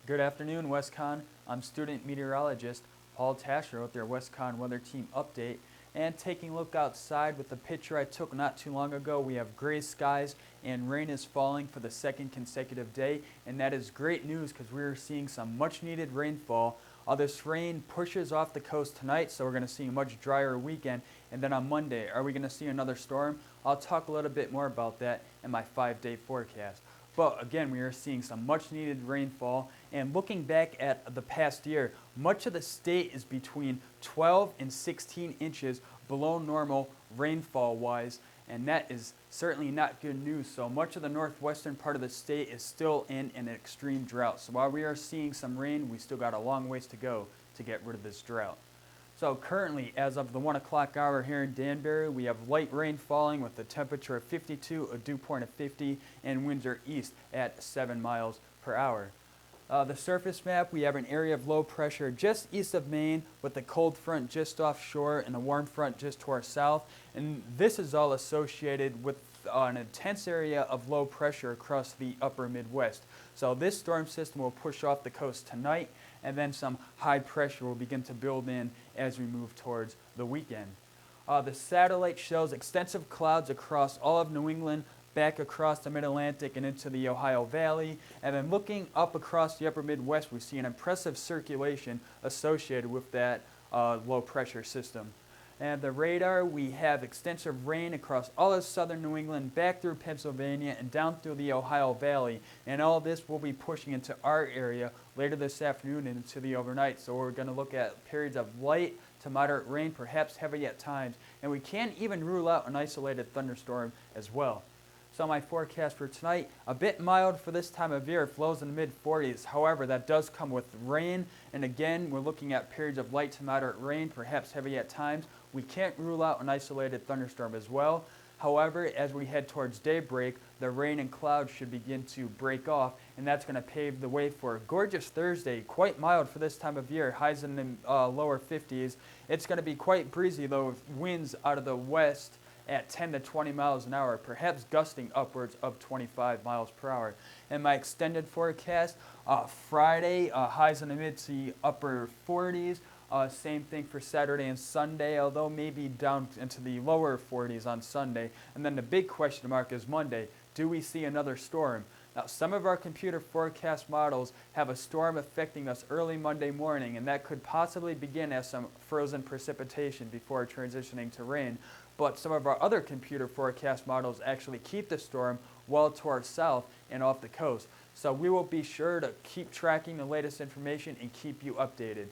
Good afternoon, WestCon. I'm student meteorologist Paul Taschereau with your WestCon Weather Team update. And taking a look outside with the picture I took not too long ago, we have gray skies and rain is falling for the second consecutive day. And that is great news because we're seeing some much needed rainfall. This rain pushes off the coast tonight, so we're going to see a much drier weekend. And then on Monday, are we going to see another storm? I'll talk a little bit more about that in my 5-day forecast. But again, we are seeing some much needed rainfall. And looking back at the past year, much of the state is between 12 and 16 inches below normal rainfall wise. And that is certainly not good news. So much of the northwestern part of the state is still in an extreme drought. So while we are seeing some rain, we still got a long ways to go to get rid of this drought. So currently, as of the 1 o'clock hour here in Danbury, we have light rain falling with a temperature of 52, a dew point of 50, and winds are east at 7 miles per hour. The surface map, we have an area of low pressure just east of Maine with the cold front just offshore and the warm front just to our south. And this is all associated with an intense area of low pressure across the upper Midwest. So this storm system will push off the coast tonight, and then some high pressure will begin to build in as we move towards the weekend. The satellite shows extensive clouds across all of New England, back across the Mid-Atlantic and into the Ohio Valley. And then looking up across the upper Midwest, we see an impressive circulation associated with that low pressure system. And the radar, we have extensive rain across all of southern New England, back through Pennsylvania, and down through the Ohio Valley. And all this will be pushing into our area later this afternoon and into the overnight. So we're going to look at periods of light to moderate rain, perhaps heavy at times. And we can't even rule out an isolated thunderstorm as well. So my forecast for tonight, a bit mild for this time of year, flows in the mid-40s. However, that does come with rain. And again, we're looking at periods of light to moderate rain, perhaps heavy at times. We can't rule out an isolated thunderstorm as well. However, as we head towards daybreak, the rain and clouds should begin to break off, and that's going to pave the way for a gorgeous Thursday. Quite mild for this time of year, highs in the lower 50s. It's going to be quite breezy, though, with winds out of the west at 10 to 20 miles an hour, perhaps gusting upwards of 25 miles per hour. And my extended forecast, Friday, highs in the mid to upper 40s. Same thing for Saturday and Sunday, although maybe down into the lower 40s on Sunday. And then the big question mark is Monday. Do we see another storm? Now, some of our computer forecast models have a storm affecting us early Monday morning, and that could possibly begin as some frozen precipitation before transitioning to rain. But some of our other computer forecast models actually keep the storm well to our south and off the coast. So we will be sure to keep tracking the latest information and keep you updated.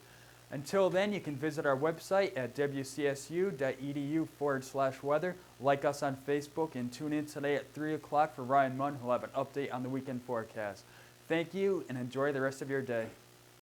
Until then, you can visit our website at wcsu.edu/weather, like us on Facebook, and tune in today at 3 o'clock for Ryan Munn, who'll have an update on the weekend forecast. Thank you, and enjoy the rest of your day.